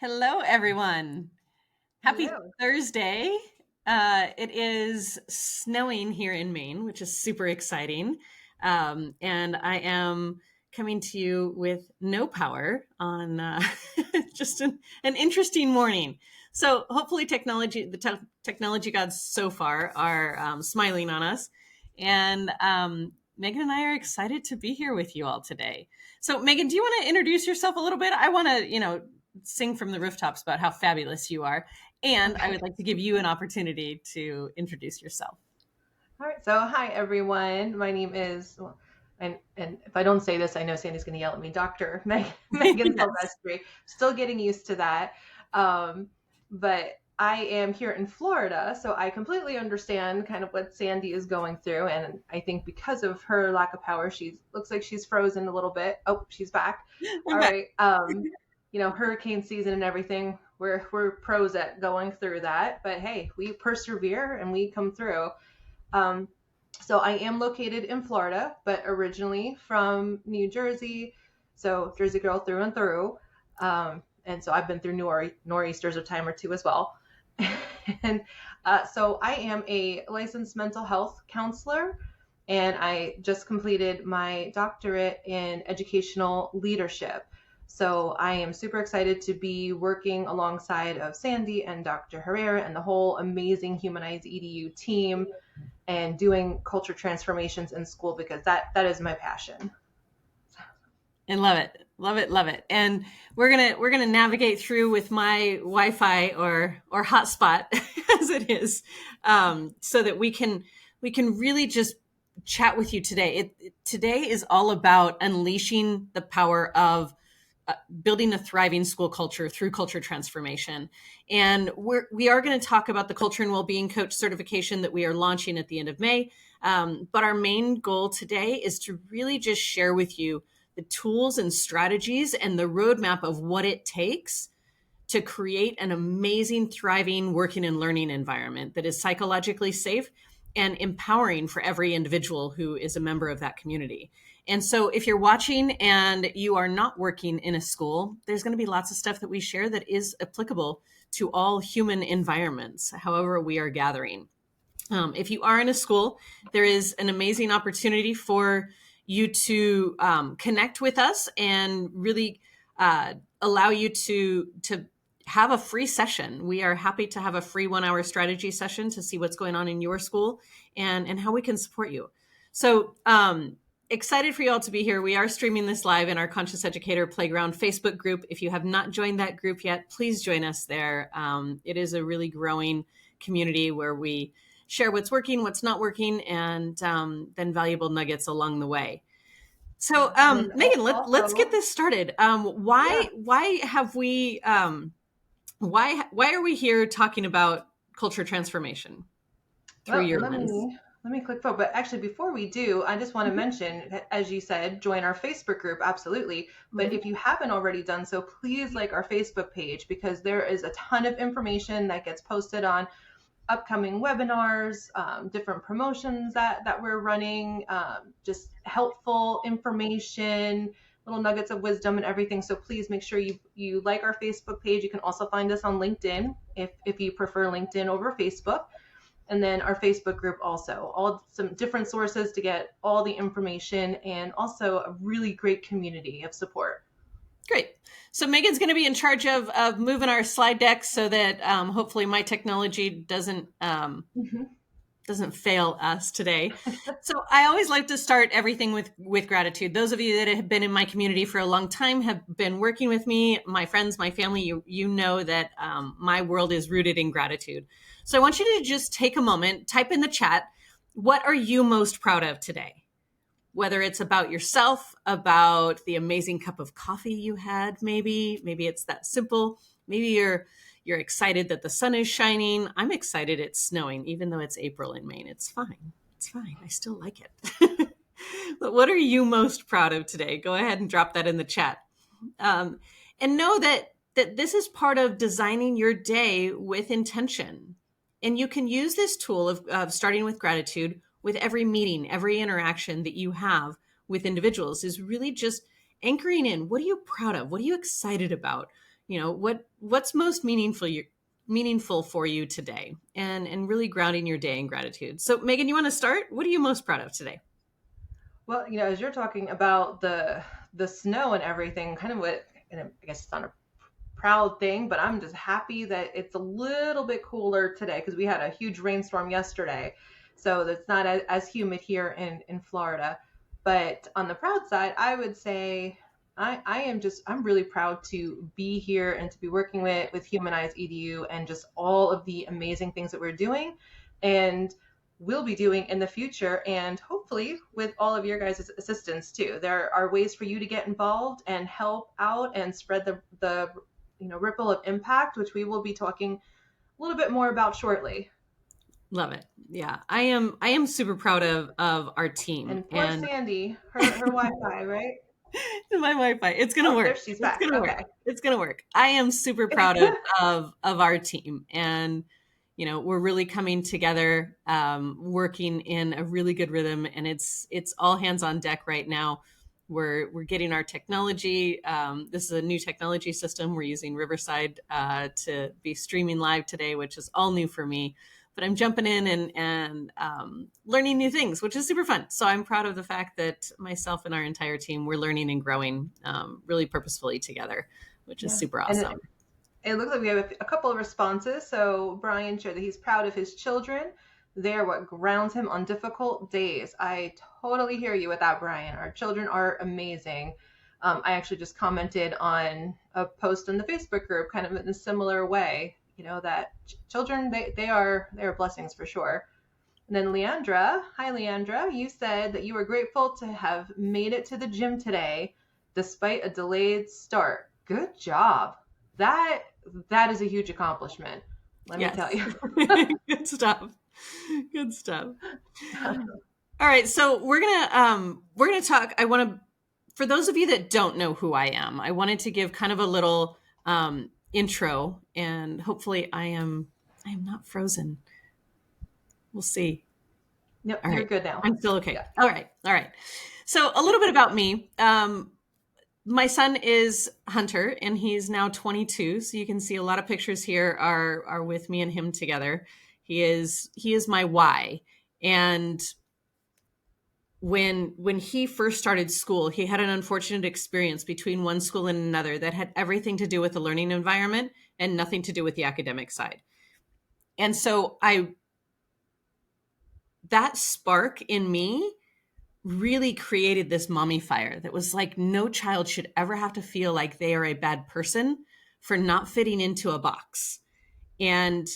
Hello, everyone. Happy Hello. Thursday. It is snowing here in Maine, which is super exciting. And I am coming to you with no power on just an interesting morning. So hopefully technology gods so far are smiling on us. And Megan and I are excited to be here with you all today. So Megan, do you want to introduce yourself a little bit? I want to, sing from the rooftops about how fabulous you are. And I would Okay. like to give you an opportunity to introduce yourself. All right. So, hi everyone. My name is, and if I don't say this, I know Sandy's going to yell at me. Dr. Megan Yes. Silvestri. Still getting used to that. Um, but I am here in Florida, so I completely understand kind of what Sandy is going through, and I think because of her lack of power, she's looks like she's frozen a little bit. Oh, she's back. I'm All back. right. Hurricane season and everything. We're pros at going through that, but hey, we persevere and we come through. Um, so I am located in Florida, but originally from New Jersey. So Jersey girl through and through. And so I've been through nor'easters a time or two as well. and so I am a licensed mental health counselor, and I just completed my doctorate in educational leadership. So I am super excited to be working alongside of Sandi and Dr. Herrera and the whole amazing HumanizEDU team and doing culture transformations in school because that is my passion. And love it. Love it, love it. And we're gonna navigate through with my Wi-Fi or hotspot as it is, so that we can really just chat with you today. Today is all about unleashing the power of building a thriving school culture through culture transformation. And we are going to talk about the culture and well-being coach certification that we are launching at the end of May. But our main goal today is to really just share with you the tools and strategies and the roadmap of what it takes to create an amazing, thriving working and learning environment that is psychologically safe and empowering for every individual who is a member of that community. And so if you're watching and you are not working in a school, there's going to be lots of stuff that we share that is applicable to all human environments, however we are gathering. If you are in a school, there is an amazing opportunity for you to connect with us and really allow you to have a free session. We are happy to have a free 1 hour strategy session to see what's going on in your school and how we can support you. So excited for you all to be here. We are streaming this live in our Conscious Educator Playground Facebook group. If you have not joined that group yet, please join us there. It is a really growing community where we share what's working, what's not working, and then valuable nuggets along the way. So, And then Megan, let's get also, this started. yeah. Why have we why are we here talking about culture transformation through Well, your let lens? me let me click forward. But actually, before we do, I just want to mention, as you said, join our Facebook group, absolutely. But Mm-hmm. if you haven't already done so, please like our Facebook page because there is a ton of information that gets posted on upcoming webinars, different promotions that we're running, just helpful information, little nuggets of wisdom and everything. So please make sure you like our Facebook page. You can also find us on LinkedIn if you prefer LinkedIn over Facebook. And then our Facebook group also, all some different sources to get all the information and also a really great community of support. Great. So Megan's going to be in charge of moving our slide deck so that hopefully my technology doesn't fail us today. So I always like to start everything with gratitude. Those of you that have been in my community for a long time have been working with me, my friends, my family. You know that my world is rooted in gratitude. So I want you to just take a moment, type in the chat, what are you most proud of today? Whether it's about yourself, about the amazing cup of coffee you had, maybe it's that simple. Maybe you're excited that the sun is shining. I'm excited it's snowing, even though it's April in Maine. It's fine. It's fine. I still like it. But what are you most proud of today? Go ahead and drop that in the chat. And know that this is part of designing your day with intention. And you can use this tool of starting with gratitude with every meeting, every interaction that you have with individuals is really just anchoring in what are you proud of? What are you excited about? what's most meaningful for you today, and really grounding your day in gratitude. So Megan, you want to start? What are you most proud of today? Well, as you're talking about the snow and everything, kind of what, and I guess it's not a proud thing, but I'm just happy that it's a little bit cooler today because we had a huge rainstorm yesterday. So it's not as humid here in Florida. But on the proud side, I would say I'm really proud to be here and to be working with Humanize EDU and just all of the amazing things that we're doing and will be doing in the future, and hopefully with all of your guys' assistance too. There are ways for you to get involved and help out and spread the ripple of impact, which we will be talking a little bit more about shortly. Love it. Yeah, I am super proud of our team. And poor And Sandy, her Wi-Fi, right? my Wi-Fi, it's gonna Oh, there work. she's It's back. gonna work. Okay. It's gonna work. I am super proud of our team, and we're really coming together, working in a really good rhythm, and it's all hands on deck right now. We're getting our technology. This is a new technology system. We're using Riverside to be streaming live today, which is all new for me. But I'm jumping in and learning new things, which is super fun. So I'm proud of the fact that myself and our entire team, we're learning and growing really purposefully together, which is Yeah. super And awesome. it looks like we have a couple of responses. So Brian shared that he's proud of his children. They're what grounds him on difficult days. I totally hear you with that, Brian. Our children are amazing. I actually just commented on a post in the Facebook group, kind of in a similar way. That children, they are blessings for sure. And then Leandra, hi Leandra, you said that you were grateful to have made it to the gym today despite a delayed start. Good job. That that is a huge accomplishment. Let me tell Yes. you. Good stuff. Good stuff. All right, so we're gonna talk. I want to, for those of you that don't know who I am, I wanted to give kind of a little intro, and hopefully I am not frozen. We'll see. Yep, All you're right, good now. I'm still okay. Yeah. All right. So a little bit about me. My son is Hunter, and he's now 22. So you can see a lot of pictures here are with me and him together. He is my why. And when he first started school, he had an unfortunate experience between one school and another that had everything to do with the learning environment and nothing to do with the academic side. And so that spark in me really created this mommy fire that was like, no child should ever have to feel like they are a bad person for not fitting into a box. And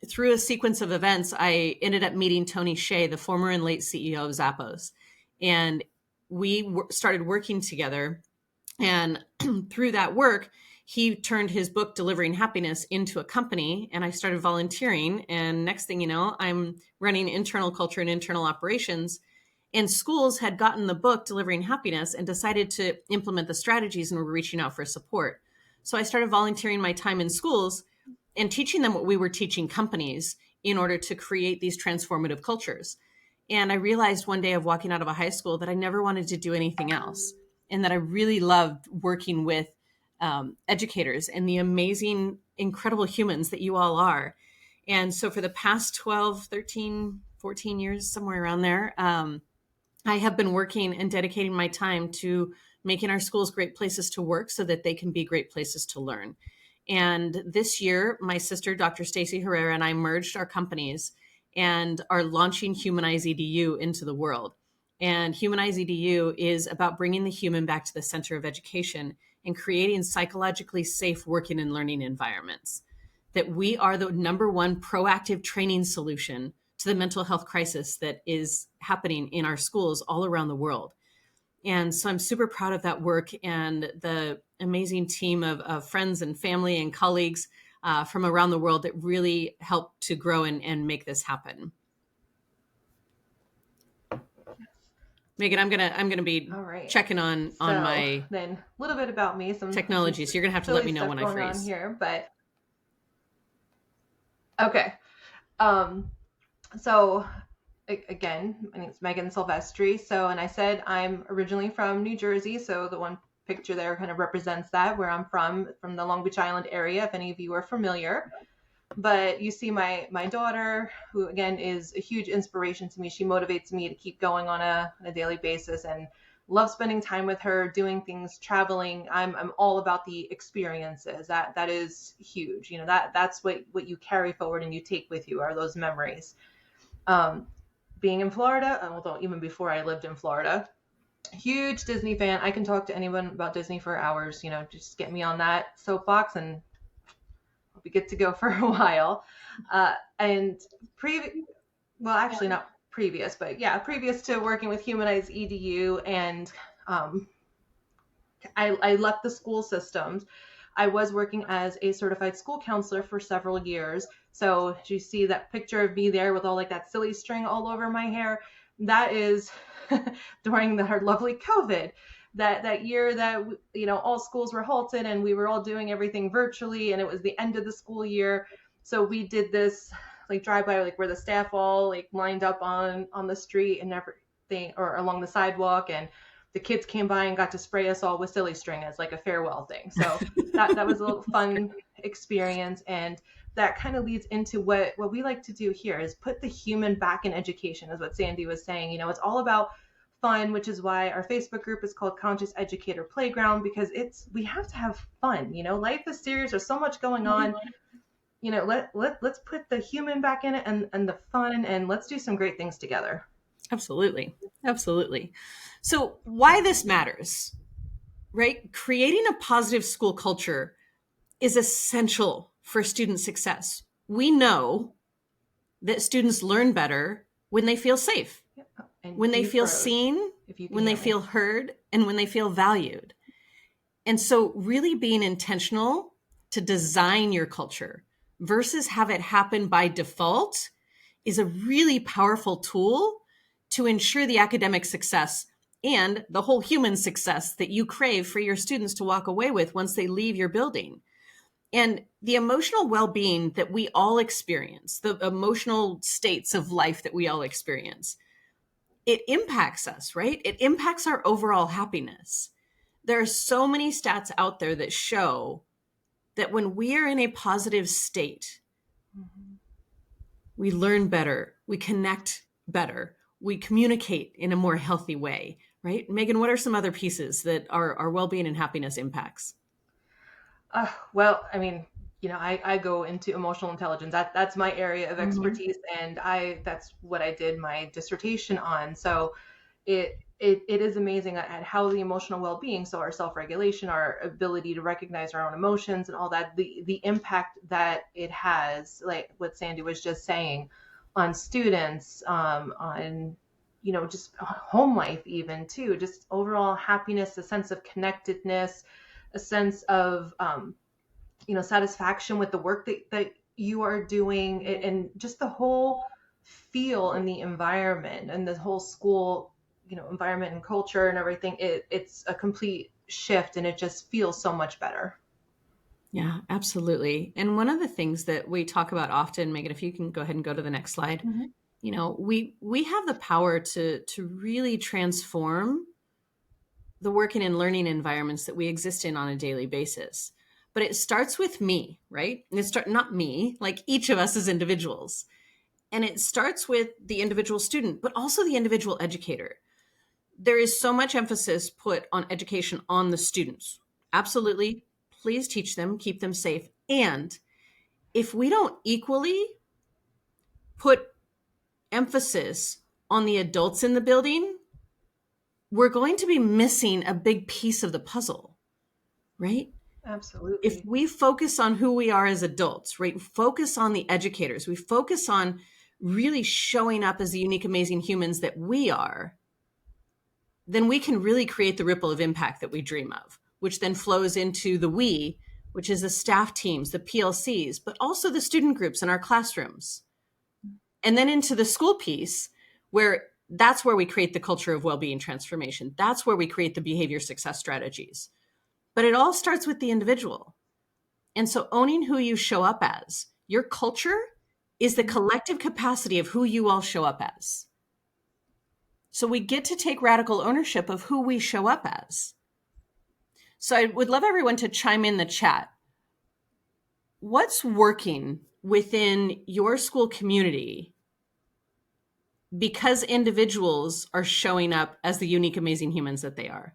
through a sequence of events, I ended up meeting Tony Hsieh, the former and late CEO of Zappos. And we started working together. And through that work, he turned his book, Delivering Happiness, into a company. And I started volunteering. And next thing you know, I'm running internal culture and internal operations. And schools had gotten the book, Delivering Happiness, and decided to implement the strategies and were reaching out for support. So I started volunteering my time in schools and teaching them what we were teaching companies in order to create these transformative cultures. And I realized one day of walking out of a high school that I never wanted to do anything else, and that I really loved working with educators and the amazing, incredible humans that you all are. And so for the past 12, 13, 14 years, somewhere around there, I have been working and dedicating my time to making our schools great places to work so that they can be great places to learn. And this year, my sister, Dr. Stacy Herrera, and I merged our companies and are launching HumanizEDU into the world. And HumanizEDU is about bringing the human back to the center of education and creating psychologically safe working and learning environments. That we are the number one proactive training solution to the mental health crisis that is happening in our schools all around the world. And so I'm super proud of that work and the amazing team of friends and family and colleagues from around the world that really helped to grow and make this happen. Megan, I'm gonna be All right. checking on So my then a little bit about me, some technology. So you're gonna have to let silly me know stuff when I going on freeze. here, but okay. Um, so again, my name's Megan Silvestri. So, and I said I'm originally from New Jersey, so the one picture there kind of represents that, where I'm from the Long Beach Island area, if any of you are familiar. But you see my daughter, who again is a huge inspiration to me. She motivates me to keep going on a daily basis, and love spending time with her, doing things, traveling. I'm all about the experiences. That is huge. That's what you carry forward and you take with you, are those memories. Being in Florida, although even before I lived in Florida, huge Disney fan. I can talk to anyone about Disney for hours. Just get me on that soapbox and I'll be good to go for a while. And well, actually not previous, but yeah, previous to working with HumanizEDU, and I left the school systems. I was working as a certified school counselor for several years. So you see that picture of me there with all like that silly string all over my hair. That is during our lovely COVID. That year that all schools were halted and we were all doing everything virtually, and it was the end of the school year. So we did this like drive by, like where the staff all like lined up on the street and everything, or along the sidewalk, and the kids came by and got to spray us all with silly string as like a farewell thing. So that was a little fun experience. And that kind of leads into what we like to do here, is put the human back in education, is what Sandi was saying. It's all about fun, which is why our Facebook group is called Conscious Educator Playground, because we have to have fun. Life is serious. There's so much going on. Let's put the human back in it, and the fun, and let's do some great things together. Absolutely. Absolutely. So why this matters, right? Creating a positive school culture is essential for student success. We know that students learn better when they feel safe, when they feel seen, when they feel heard, and when they feel valued. And so really being intentional to design your culture versus have it happen by default is a really powerful tool to ensure the academic success and the whole human success that you crave for your students to walk away with once they leave your building. And the emotional well-being that we all experience, the emotional states of life that we all experience, it impacts us, right? It impacts our overall happiness. There are so many stats out there that show that when we are in a positive state, we learn better, we connect better, we communicate in a more healthy way, right? Megan, what are some other pieces that our well-being and happiness impacts? Well, I mean, I go into emotional intelligence. That's my area of expertise, and that's what I did my dissertation on. So it is amazing at how the emotional well-being, so our self-regulation, our ability to recognize our own emotions and all that, the impact that it has, like what Sandi was just saying, on students, on just home life, even too, just overall happiness, a sense of connectedness, a sense of satisfaction with the work that you are doing, and just the whole feel and the environment and the whole school environment and culture and everything. It's a complete shift, and it just feels so much better. Yeah, absolutely. And one of the things that we talk about often, Megan, if you can go ahead and go to the next slide, we have the power to really transform the working and learning environments that we exist in on a daily basis. But it starts with me, right? And not me, like each of us as individuals. And it starts with the individual student, but also the individual educator. There is so much emphasis put on education on the students. Absolutely. Please teach them, keep them safe. And if we don't equally put emphasis on the adults in the building, we're going to be missing a big piece of the puzzle, right? Absolutely. If we focus on who we are as adults, right? Focus on the educators. We focus on really showing up as the unique, amazing humans that we are, then we can really create the ripple of impact that we dream of, which then flows into the we, which is the staff teams, the PLCs, but also the student groups in our classrooms. And then into the school piece, where that's where we create the culture of well-being transformation. That's where we create the behavior success strategies. But it all starts with the individual. And so owning who you show up as, your culture is the collective capacity of who you all show up as. So we get to take radical ownership of who we show up as. So I would love everyone to chime in the chat. What's working within your school community because individuals are showing up as the unique, amazing humans that they are?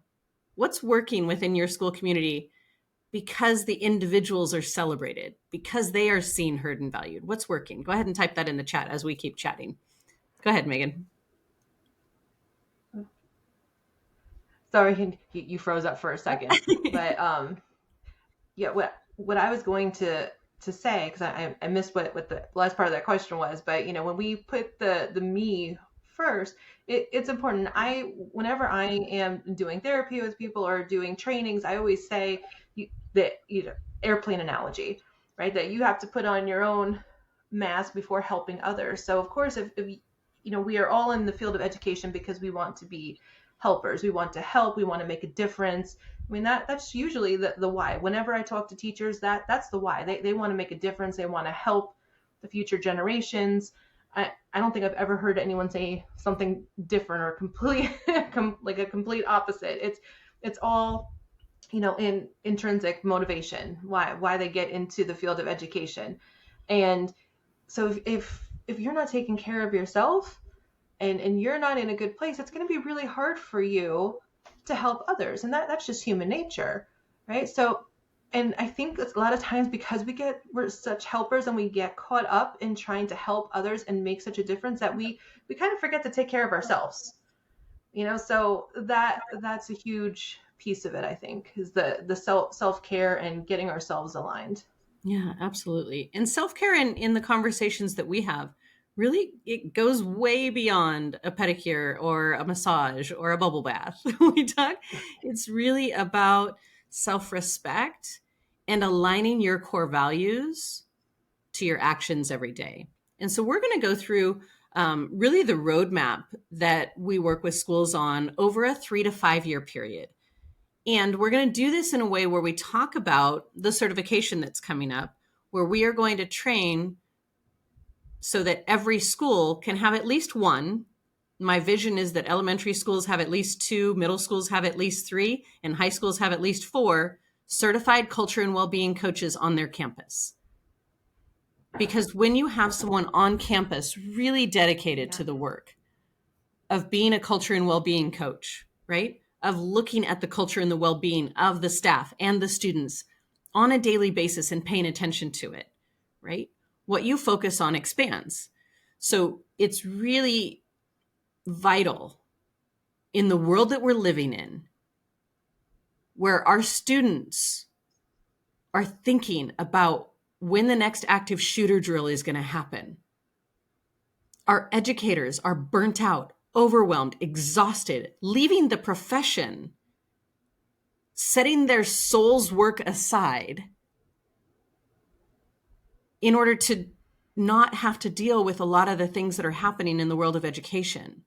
What's working within your school community because the individuals are celebrated, because they are seen, heard, and valued? What's working? Go ahead and type that in the chat as we keep chatting. Go ahead, Megan. Sorry, you froze up for a second, but yeah, what I was going to say, because I missed what the last part of that question was, but when we put the me first, it's important. Whenever I am doing therapy with people or doing trainings, I always say that airplane analogy, right? That you have to put on your own mask before helping others. So of course, if we are all in the field of education because we want to be helpers, we want to help, we want to make a difference. I mean, that's usually the why. Whenever I talk to teachers, that's the why. They want to make a difference. They want to help the future generations. I don't think I've ever heard anyone say something different or complete like a complete opposite. It's all in intrinsic motivation, why they get into the field of education. And so if you're not taking care of yourself and you're not in a good place, it's going to be really hard for you to help others. And that's just human nature, right? So, and I think it's a lot of times because we're such helpers and we get caught up in trying to help others and make such a difference that we kind of forget to take care of ourselves. So that's a huge piece of it, I think, is the self-care and getting ourselves aligned. Yeah, absolutely. And self-care in the conversations that we have, really, it goes way beyond a pedicure or a massage or a bubble bath. It's really about self-respect and aligning your core values to your actions every day. And so we're going to go through really the roadmap that we work with schools on over a 3 to 5 year period. And we're going to do this in a way where we talk about the certification that's coming up, where we are going to train so that every school can have at least one. My vision is that elementary schools have at least 2, middle schools have at least 3, and high schools have at least 4 certified culture and well-being coaches on their campus. Because when you have someone on campus really dedicated to the work of being a culture and well-being coach, right? Of looking at the culture and the well-being of the staff and the students on a daily basis and paying attention to it, right? What you focus on expands. So it's really vital in the world that we're living in, where our students are thinking about when the next active shooter drill is going to happen. Our educators are burnt out, overwhelmed, exhausted, leaving the profession, setting their soul's work aside in order to not have to deal with a lot of the things that are happening in the world of education.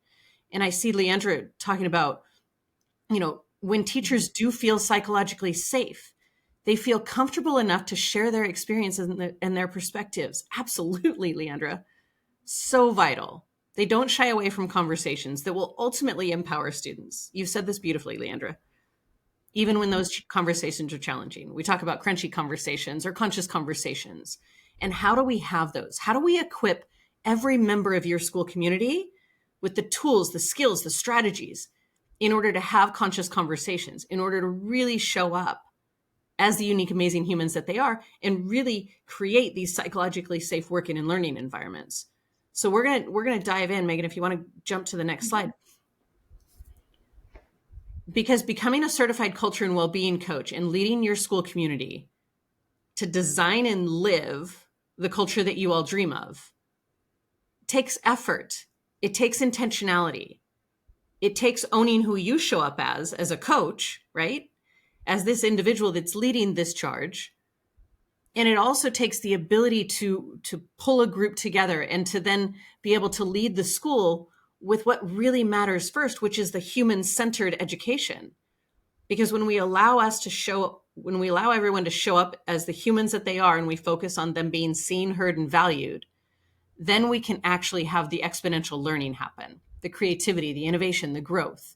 And I see Leandra talking about, when teachers do feel psychologically safe, they feel comfortable enough to share their experiences and their perspectives. Absolutely, Leandra. So vital. They don't shy away from conversations that will ultimately empower students. You've said this beautifully, Leandra. Even when those conversations are challenging, we talk about crunchy conversations or conscious conversations. And how do we have those? How do we equip every member of your school community with the tools, the skills, the strategies in order to have conscious conversations, in order to really show up as the unique, amazing humans that they are and really create these psychologically safe working and learning environments? So we're gonna dive in, Megan, if you want to jump to the next slide. Because becoming a certified culture and well-being coach and leading your school community to design and live the culture that you all dream of takes effort. It takes intentionality. It takes owning who you show up as a coach, right? As this individual that's leading this charge. And it also takes the ability to pull a group together and to then be able to lead the school with what really matters first, which is the human-centered education. Because when we allow everyone to show up as the humans that they are, and we focus on them being seen, heard, and valued, then we can actually have the exponential learning happen, the creativity, the innovation, the growth.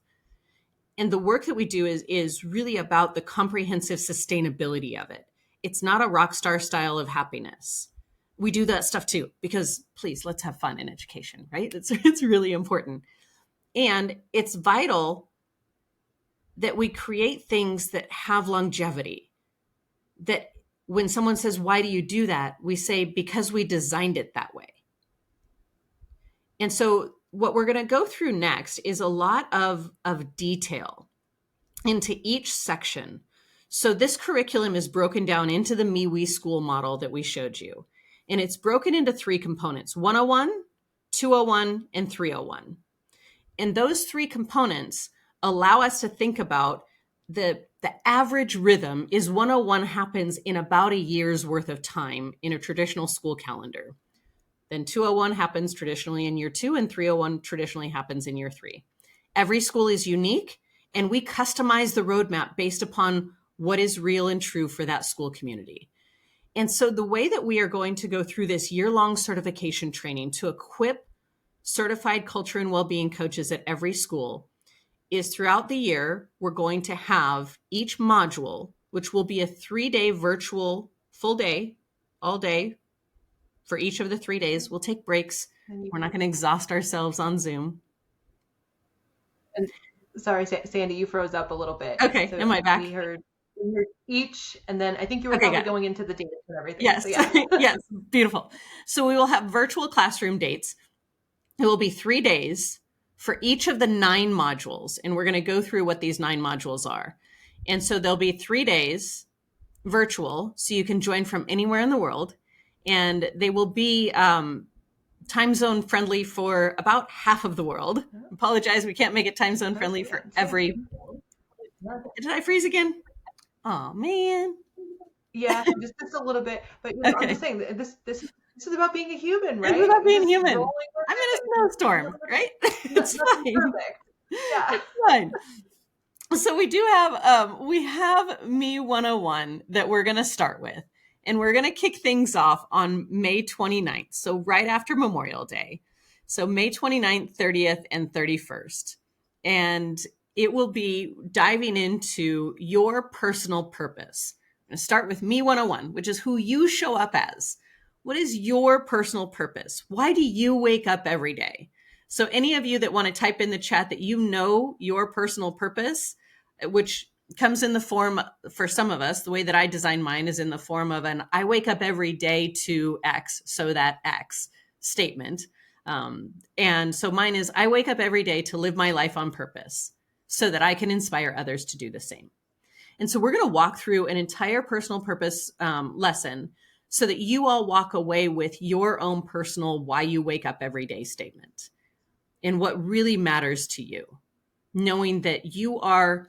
And the work that we do is really about the comprehensive sustainability of it. It's not a rock star style of happiness. We do that stuff too, because please, let's have fun in education, right? It's really important. And it's vital that we create things that have longevity. That when someone says, why do you do that? We say, because we designed it that way. And so what we're going to go through next is a lot of detail into each section. So this curriculum is broken down into the Me, We School model that we showed you. And it's broken into 3 components, 101, 201, and 301. And those 3 components allow us to think about the average rhythm is 101 happens in about a year's worth of time in a traditional school calendar. Then 201 happens traditionally in year 2, and 301 traditionally happens in year 3. Every school is unique, and we customize the roadmap based upon what is real and true for that school community. And so the way that we are going to go through this year-long certification training to equip certified culture and well-being coaches at every school is throughout the year, we're going to have each module, which will be a 3-day virtual full day, all day for each of the 3 days. We'll take breaks. We're not going to exhaust ourselves on Zoom. And sorry, Sandy, you froze up a little bit. Okay, so am I back? We heard each, and then I think you were probably going into the dates and everything. Yes, so yeah. yes, beautiful. So we will have virtual classroom dates. It will be 3 days for each of the 9 modules, and we're going to go through what these 9 modules are. And so there'll be 3 days virtual, so you can join from anywhere in the world, and they will be time zone friendly for about half of the world. Apologize, we can't make it time zone friendly for every. Did I freeze again? Oh man. Yeah, just a little bit. But okay. I'm just saying this is about being a human, right? It's about being human. I'm in a snowstorm, right? It's fine. Perfect. Yeah. It's fine. So we do have Me 101 that we're going to start with. And we're going to kick things off on May 29th. So right after Memorial Day. So May 29th, 30th, and 31st. And it will be diving into your personal purpose. I'm going to start with Me 101, which is who you show up as. What is your personal purpose? Why do you wake up every day? So any of you that want to type in the chat that you know your personal purpose, which comes in the form, for some of us, the way that I design mine is in the form of an I wake up every day to X, so that X statement. And so mine is I wake up every day to live my life on purpose so that I can inspire others to do the same. And so we're going to walk through an entire personal purpose lesson so that you all walk away with your own personal why you wake up every day statement and what really matters to you, knowing that you are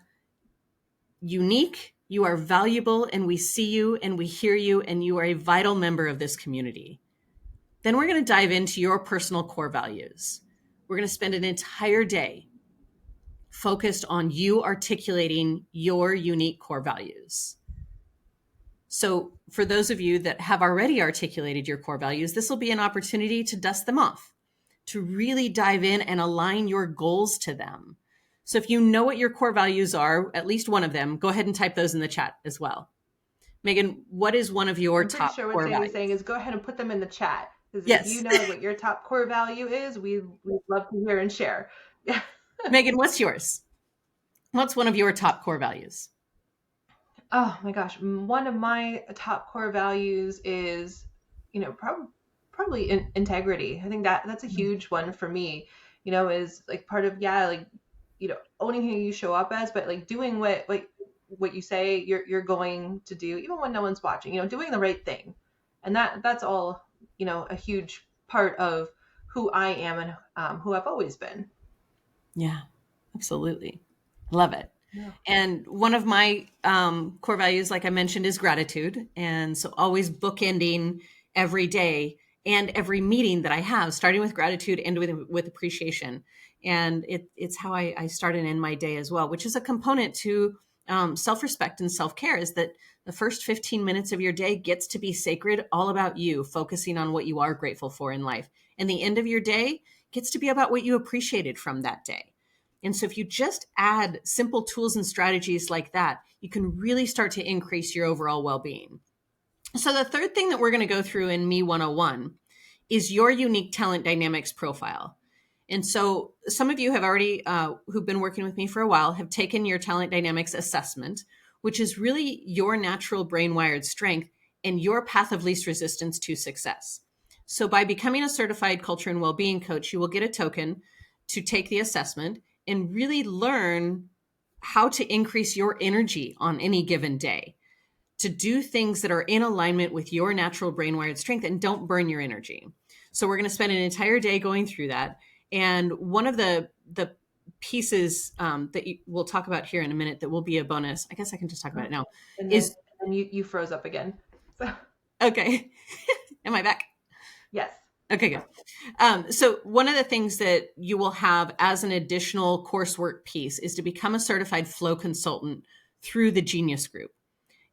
unique, you are valuable, and we see you and we hear you, and you are a vital member of this community. Then we're going to dive into your personal core values. We're going to spend an entire day focused on you articulating your unique core values. So for those of you that have already articulated your core values, this will be an opportunity to dust them off, to really dive in and align your goals to them. So if you know what your core values are, at least one of them, go ahead and type those in the chat as well. Megan, what is one of your top core values? I'm pretty sure what Sandy's saying is go ahead and put them in the chat. Because yes. If you know what your top core value is, we'd love to hear and share. Megan, what's yours? What's one of your top core values? Oh my gosh. One of my top core values is, probably integrity. I think that's a huge one for me, is like part of, owning who you show up as, but like doing what you say you're going to do, even when no one's watching, doing the right thing. And that's all, a huge part of who I am and who I've always been. Yeah, absolutely. Love it. Yeah. And one of my core values, like I mentioned, is gratitude. And so always bookending every day and every meeting that I have, starting with gratitude and with appreciation. And it's how I start and end my day as well, which is a component to self-respect and self-care, is that the first 15 minutes of your day gets to be sacred, all about you, focusing on what you are grateful for in life. And the end of your day gets to be about what you appreciated from that day. And so if you just add simple tools and strategies like that, you can really start to increase your overall well-being. So the third thing that we're going to go through in Me 101 is your unique talent dynamics profile. And so some of you have already, who've been working with me for a while, have taken your talent dynamics assessment, which is really your natural brain wired strength and your path of least resistance to success. So by becoming a certified culture and well-being coach, you will get a token to take the assessment and really learn how to increase your energy on any given day, to do things that are in alignment with your natural brain wired strength and don't burn your energy. So we're going to spend an entire day going through that. And one of the pieces that we'll talk about here in a minute that will be a bonus, I guess I can just talk about it now, And is... then you froze up again. So. Okay. Am I back? Yes. Okay, good. So one of the things that you will have as an additional coursework piece is to become a certified flow consultant through the Genius Group.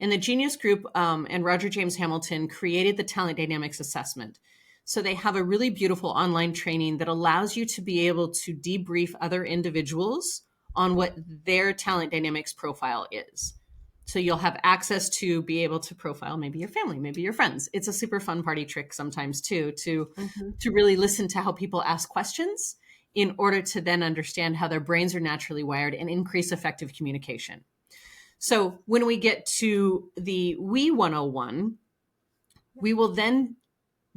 And the Genius Group and Roger James Hamilton created the Talent Dynamics Assessment. So they have a really beautiful online training that allows you to be able to debrief other individuals on what their talent dynamics profile is. So you'll have access to be able to profile maybe your family, maybe your friends. It's a super fun party trick sometimes too, to really listen to how people ask questions in order to then understand how their brains are naturally wired and increase effective communication. So when we get to the We 101, we will then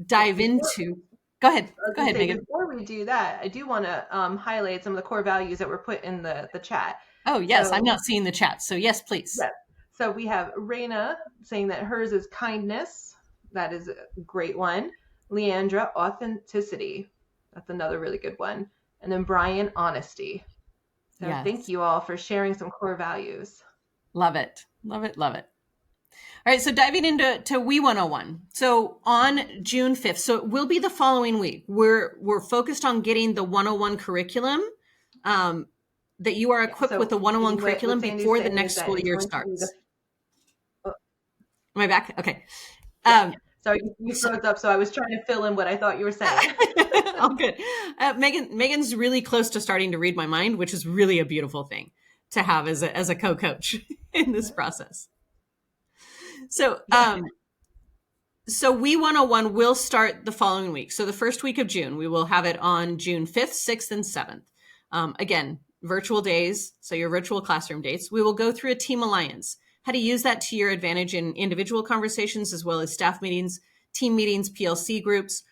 dive into... Go ahead, Megan. Before we do that, I do want to highlight some of the core values that were put in the chat. Oh, yes. So, I'm not seeing the chat. So yes, please. Yes. So we have Raina saying that hers is kindness. That is a great one. Leandra, authenticity. That's another really good one. And then Brian, honesty. So Thank you all for sharing some core values. Love it. Love it. Love it. All right. So diving into We 101. So on June 5th, so it will be the following week. We're focused on getting the 101 curriculum, that you are equipped with the 101 curriculum before the next school year starts. Am I back? Okay. Sorry, you froze up, so I was trying to fill in what I thought you were saying. Oh, good. Megan's really close to starting to read my mind, which is really a beautiful thing to have as a co-coach in this process. So, so We 101 will start the following week. So the first week of June, we will have it on June 5th, 6th, and 7th. Again, virtual days, so your virtual classroom dates. We will go through a team alliance, how to use that to your advantage in individual conversations, as well as staff meetings, team meetings, PLC groups.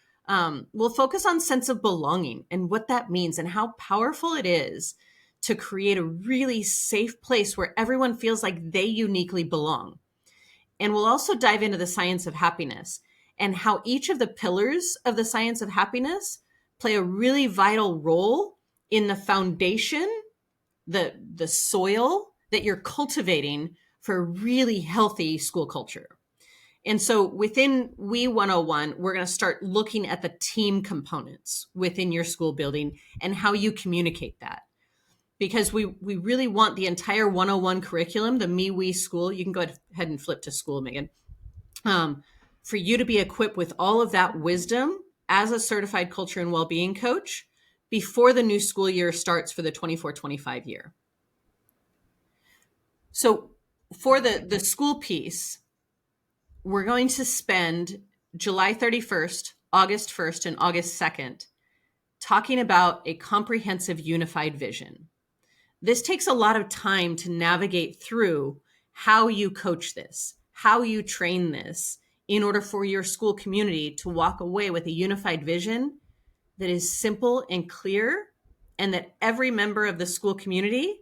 We'll focus on sense of belonging and what that means and how powerful it is to create a really safe place where everyone feels like they uniquely belong. And we'll also dive into the science of happiness and how each of the pillars of the science of happiness play a really vital role in the foundation, the soil that you're cultivating for a really healthy school culture. And so within We 101, we're going to start looking at the team components within your school building and how you communicate that. Because we really want the entire 101 curriculum, the Me, We School, you can go ahead and flip to school, Megan, for you to be equipped with all of that wisdom as a certified culture and well-being coach before the new school year starts for the 24-25 year. So for the school piece, we're going to spend July 31st, August 1st, and August 2nd talking about a comprehensive unified vision. This takes a lot of time to navigate through how you coach this, how you train this, in order for your school community to walk away with a unified vision that is simple and clear, and that every member of the school community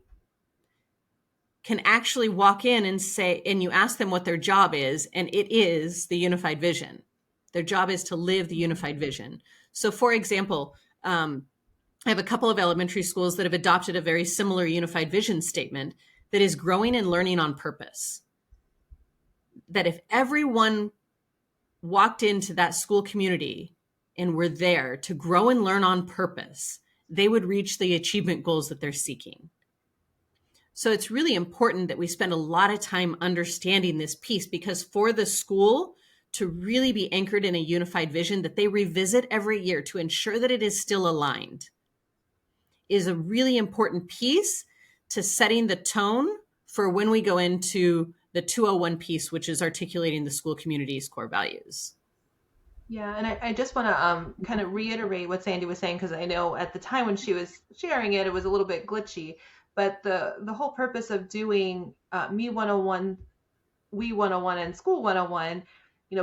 can actually walk in and say, and you ask them what their job is, and it is the unified vision. Their job is to live the unified vision. So for example, I have a couple of elementary schools that have adopted a very similar unified vision statement that is growing and learning on purpose. That if everyone walked into that school community and were there to grow and learn on purpose, they would reach the achievement goals that they're seeking. So it's really important that we spend a lot of time understanding this piece, because for the school to really be anchored in a unified vision that they revisit every year to ensure that it is still aligned, is a really important piece to setting the tone for when we go into the 201 piece, which is articulating the school community's core values. Yeah, and I just want to kind of reiterate what Sandy was saying, because I know at the time when she was sharing it, it was a little bit glitchy. But the whole purpose of doing Me 101, We 101, and School 101,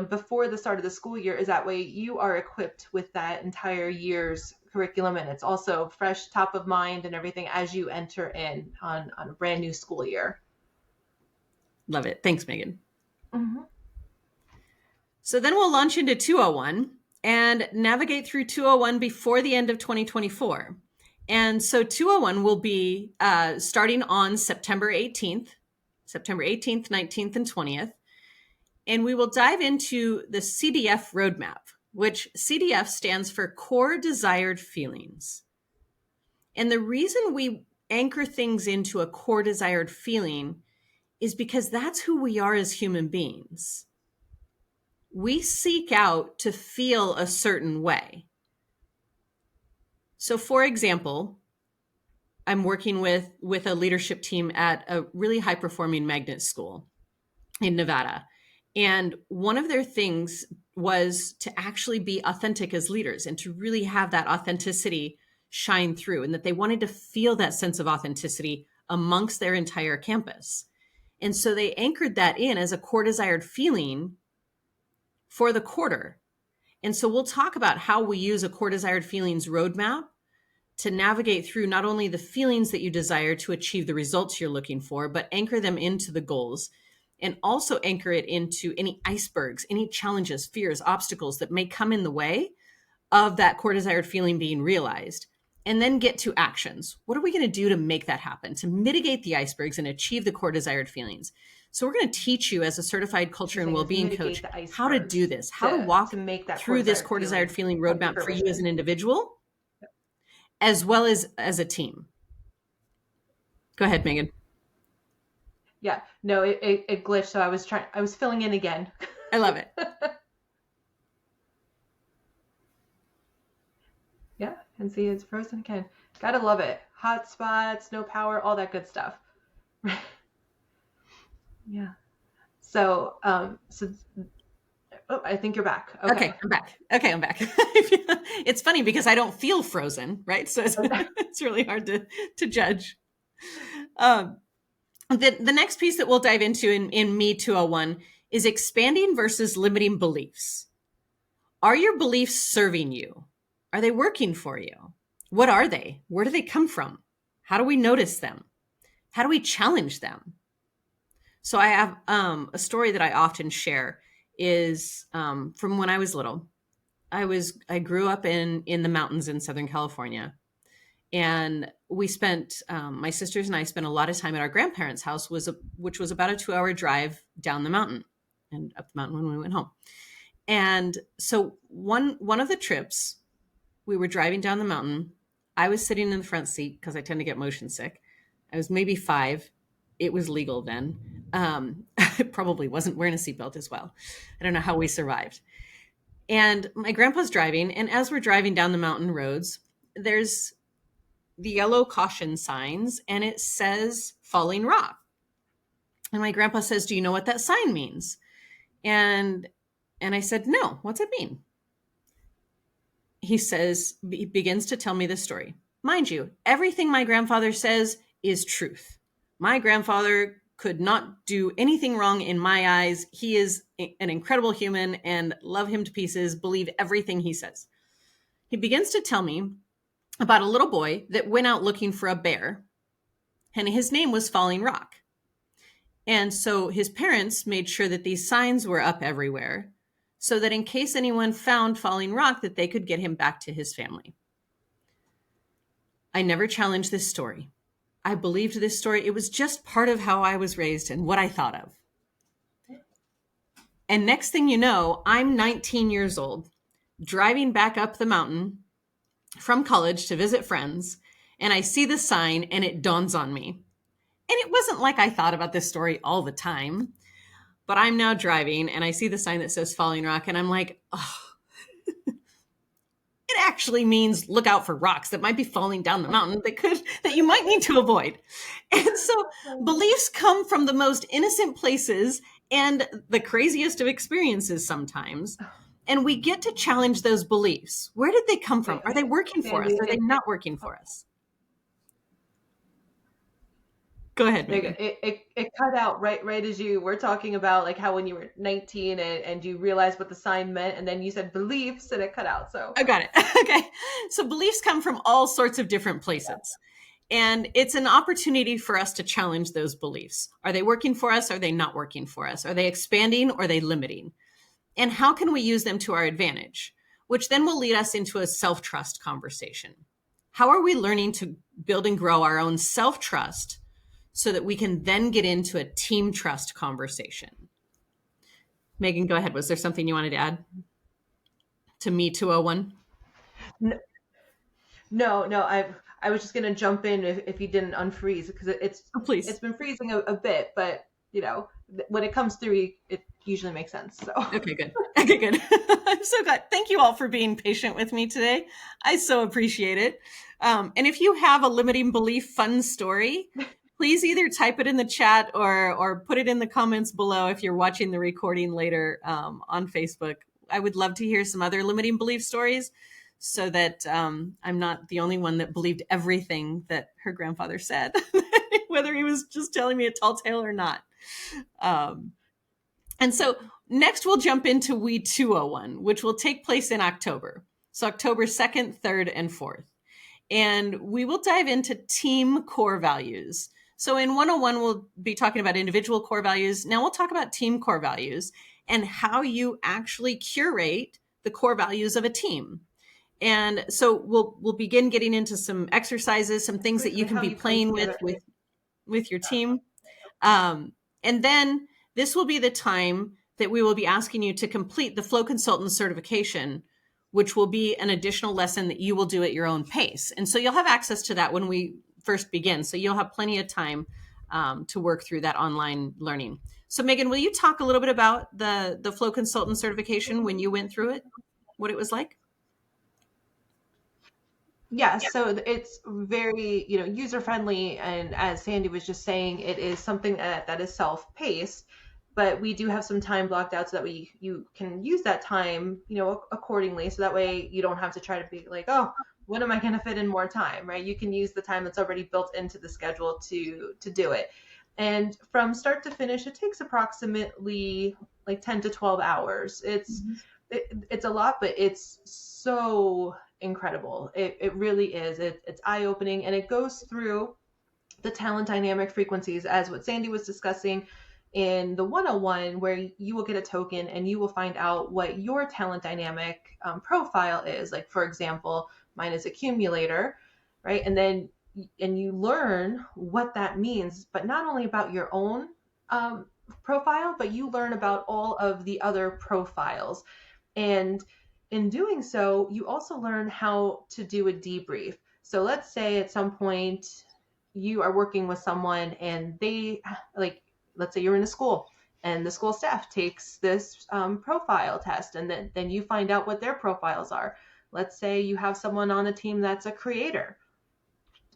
before the start of the school year, is that way you are equipped with that entire year's curriculum, and it's also fresh, top of mind, and everything as you enter in on a brand new school year. Love it. Thanks, Megan. Mm-hmm. So then we'll launch into 201 and navigate through 201 before the end of 2024. And so 201 will be starting on September 18th, 19th, and 20th. And we will dive into the CDF roadmap, which CDF stands for Core Desired Feelings. And the reason we anchor things into a core desired feeling is because that's who we are as human beings. We seek out to feel a certain way. So, for example, I'm working with a leadership team at a really high-performing magnet school in Nevada. And one of their things was to actually be authentic as leaders and to really have that authenticity shine through, and that they wanted to feel that sense of authenticity amongst their entire campus. And so they anchored that in as a core desired feeling for the quarter. And so we'll talk about how we use a core desired feelings roadmap to navigate through not only the feelings that you desire to achieve the results you're looking for, but anchor them into the goals, and also anchor it into any icebergs, any challenges, fears, obstacles that may come in the way of that core desired feeling being realized. And then get to actions. What are we going to do to make that happen, to mitigate the icebergs and achieve the core desired feelings? So we're going to teach you as a certified culture and well-being coach how to do this, how to walk through this core desired feeling roadmap for you as an individual, as well as a team. Go ahead, Megan. Yeah, no, it glitched, so I was filling in again. I love it. Yeah, and see, it's frozen again. Gotta love it. Hot spots, no power, all that good stuff. Yeah. So, oh, I think you're back. Okay, I'm back. I'm back. It's funny because I don't feel frozen, right? So it's really hard to judge. The next piece that we'll dive into in Me 201 is expanding versus limiting beliefs. Are your beliefs serving you? Are they working for you? What are they? Where do they come from? How do we notice them? How do we challenge them? So I have a story that I often share is from when I was little. I grew up in the mountains in Southern California. And we spent, my sisters and I spent a lot of time at our grandparents' house, which was about a 2-hour drive down the mountain and up the mountain when we went home. And so one of the trips, we were driving down the mountain. I was sitting in the front seat because I tend to get motion sick. I was maybe 5. It was legal then. I probably wasn't wearing a seatbelt as well. I don't know how we survived. And my grandpa's driving. And as we're driving down the mountain roads, there's the yellow caution signs, and it says falling rock. And my grandpa says, "Do you know what that sign means?" And I said, "No, what's it mean?" He begins to tell me this story. Mind you, everything my grandfather says is truth. My grandfather could not do anything wrong in my eyes. He is an incredible human and love him to pieces, believe everything he says. He begins to tell me about a little boy that went out looking for a bear, and his name was Falling Rock. And so his parents made sure that these signs were up everywhere so that in case anyone found Falling Rock, that they could get him back to his family. I never challenged this story. I believed this story. It was just part of how I was raised and what I thought of. And next thing you know, I'm 19 years old, driving back up the mountain from college to visit friends, and I see the sign and it dawns on me. And it wasn't like I thought about this story all the time, but I'm now driving and I see the sign that says Falling Rock, and I'm like, oh, it it actually means look out for rocks that might be falling down the mountain that you might need to avoid. And so beliefs come from the most innocent places and the craziest of experiences sometimes. And we get to challenge those beliefs. Where did they come from? Are they working for us? Sandy, Are they not working for us? Go ahead, Megan. it cut out right as you were talking about like how when you were 19 and you realized what the sign meant, and then you said beliefs and it cut out. So I got it. Okay. So beliefs come from all sorts of different places. And it's an opportunity for us to challenge those beliefs. Are they working for us? Are they not working for us? Are they expanding or are they limiting? And how can we use them to our advantage? Which then will lead us into a self-trust conversation. How are we learning to build and grow our own self-trust so that we can then get into a team trust conversation? Megan, go ahead. Was there something you wanted to add to Me 201? no, I was just gonna jump in if you didn't unfreeze because Oh, please. it's been freezing a bit, but when it comes through, it usually makes sense. So Okay, good. Okay, good. I'm so glad. Thank you all for being patient with me today. I so appreciate it. And if you have a limiting belief fun story, please either type it in the chat or put it in the comments below if you're watching the recording later on Facebook. I would love to hear some other limiting belief stories so that I'm not the only one that believed everything that her grandfather said, whether he was just telling me a tall tale or not. And so next we'll jump into We 201, which will take place in October. So October 2nd, 3rd, and 4th. And we will dive into team core values. So in 101, we'll be talking about individual core values. Now we'll talk about team core values and how you actually curate the core values of a team. And so we'll begin getting into some exercises, some things that you can be playing with your team. And then this will be the time that we will be asking you to complete the Flow Consultant certification, which will be an additional lesson that you will do at your own pace. And so you'll have access to that when we first begin. So you'll have plenty of time to work through that online learning. So Megan, will you talk a little bit about the Flow Consultant certification when you went through it, what it was like? yeah, so it's very user friendly, and as Sandy was just saying, it is something that is self-paced, but we do have some time blocked out so that you can use that time accordingly, so that way you don't have to try to be like, oh, when am I going to fit in more time, right? You can use the time that's already built into the schedule to do it. And from start to finish, it takes approximately like 10 to 12 hours. It's a lot, but it's so incredible. It really is. It's eye-opening, and it goes through the talent dynamic frequencies as what Sandy was discussing in the 101, where you will get a token and you will find out what your talent dynamic profile is. Like, for example, mine is accumulator, right? And you learn what that means, but not only about your own profile, but you learn about all of the other profiles. And in doing so, you also learn how to do a debrief. So let's say at some point you are working with someone and let's say you're in a school and the school staff takes this profile test, and then you find out what their profiles are. Let's say you have someone on a team that's a creator.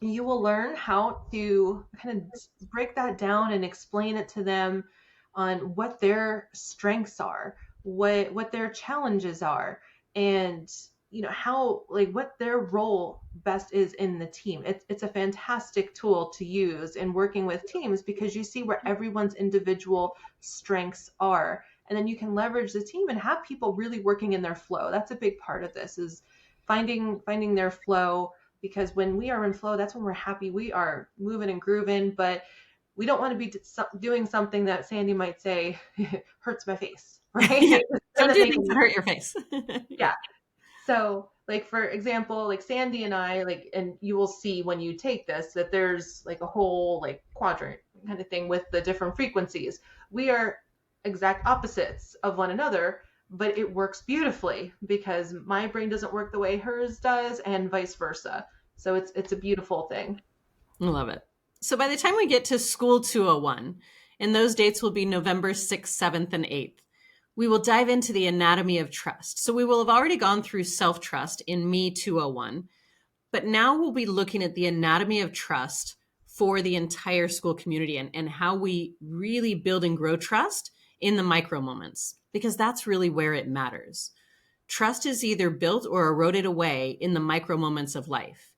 You will learn how to kind of break that down and explain it to them on what their strengths are, what their challenges are, and how what their role best is in the team. It's a fantastic tool to use in working with teams because you see where everyone's individual strengths are, and then you can leverage the team and have people really working in their flow. That's a big part of this, is finding their flow, because when we are in flow, that's when we're happy. We are moving and grooving, but we don't want to be doing something that Sandy might say hurts my face, right? Yeah. Don't do things that hurt your face. Yeah. So, like, for example, like Sandy and I, and you will see when you take this that there's like a whole quadrant kind of thing with the different frequencies. We are exact opposites of one another, but it works beautifully because my brain doesn't work the way hers does, and vice versa. So it's a beautiful thing. I love it. So by the time we get to School 201, and those dates will be November 6th, 7th, and 8th, we will dive into the anatomy of trust. So we will have already gone through self-trust in Me 201, but now we'll be looking at the anatomy of trust for the entire school community and how we really build and grow trust in the micro moments, because that's really where it matters. Trust is either built or eroded away in the micro moments of life.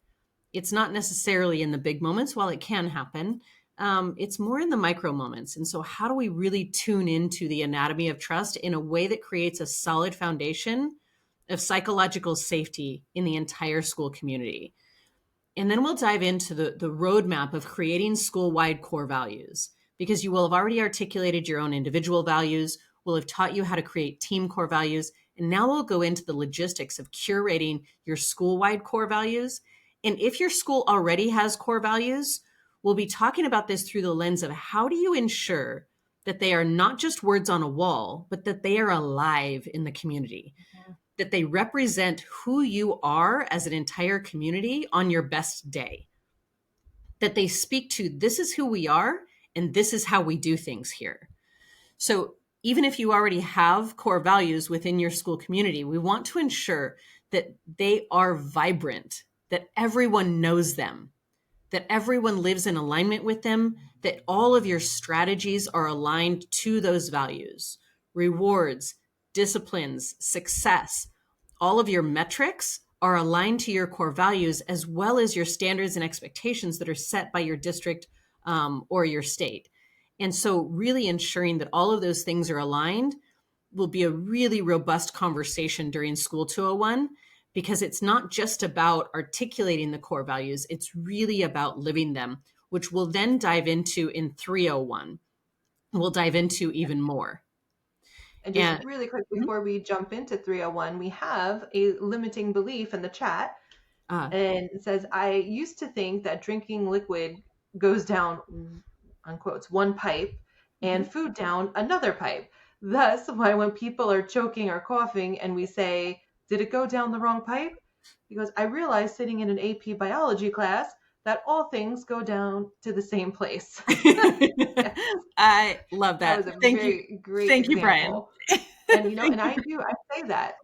It's not necessarily in the big moments, while it can happen. It's more in the micro moments. And so how do we really tune into the anatomy of trust in a way that creates a solid foundation of psychological safety in the entire school community? And then we'll dive into the roadmap of creating school-wide core values, because you will have already articulated your own individual values. We'll have taught you how to create team core values. And now we'll go into the logistics of curating your school-wide core values. And if your school already has core values, we'll be talking about this through the lens of how do you ensure that they are not just words on a wall, but that they are alive in the community, that they represent who you are as an entire community on your best day, that they speak to this is who we are and this is how we do things here. So even if you already have core values within your school community, we want to ensure that they are vibrant, that everyone knows them, that everyone lives in alignment with them, that all of your strategies are aligned to those values, rewards, disciplines, success. All of your metrics are aligned to your core values, as well as your standards and expectations that are set by your district or your state. And so really ensuring that all of those things are aligned will be a really robust conversation during School 201, because it's not just about articulating the core values, it's really about living them, which we'll then dive into in 301. We'll dive into even more. And just really quick before we jump into 301, we have a limiting belief in the chat. And it says, I used to think that drinking liquid goes down, unquotes, one pipe and food down another pipe. Thus, why when people are choking or coughing and we say, did it go down the wrong pipe? He goes, I realized sitting in an AP biology class that all things go down to the same place. Yes. I love that. That was a Thank very you. great Thank example. You, Brian. And you know, and I say that.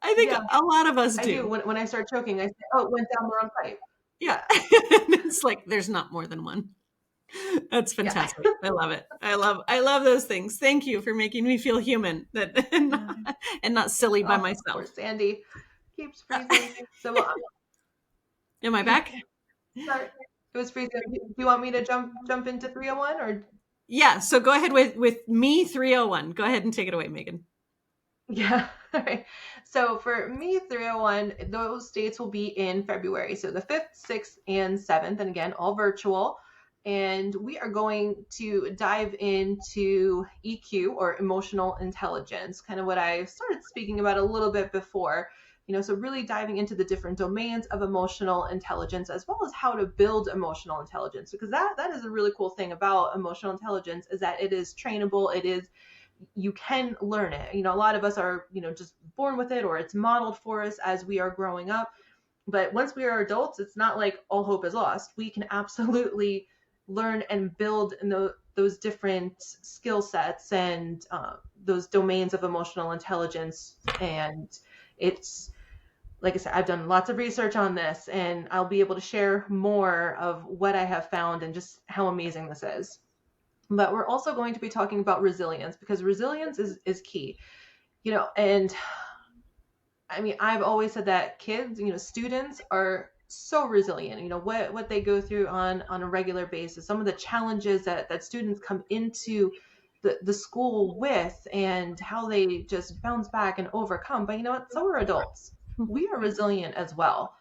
I think a lot of us do. I do. When I start choking, I say, oh, it went down the wrong pipe. Yeah. It's like there's not more than one. That's fantastic. Yeah. I love it. I love those things. Thank you for making me feel human and not silly by myself. Poor Sandi keeps freezing. So am I back? Sorry, it was freezing. Do you want me to jump into 301 or? Yeah. So go ahead with Me 301. Go ahead and take it away, Megan. Yeah. All right. So for Me 301, those dates will be in February. So the 5th, 6th, and 7th, and again, all virtual. And we are going to dive into EQ, or emotional intelligence, kind of what I started speaking about a little bit before. You know, so really diving into the different domains of emotional intelligence, as well as how to build emotional intelligence, because that is a really cool thing about emotional intelligence, is that it is trainable. You can learn it. You know, a lot of us are, just born with it, or it's modeled for us as we are growing up. But once we are adults, it's not like all hope is lost. We can absolutely learn and build in those different skill sets and those domains of emotional intelligence. And it's, like I said, I've done lots of research on this, and I'll be able to share more of what I have found and just how amazing this is. But we're also going to be talking about resilience, because resilience is key, and I mean, I've always said that kids, students are so resilient, what they go through on a regular basis, some of the challenges that students come into the school with, and how they just bounce back and overcome. But you know what? So are adults. We are resilient as well.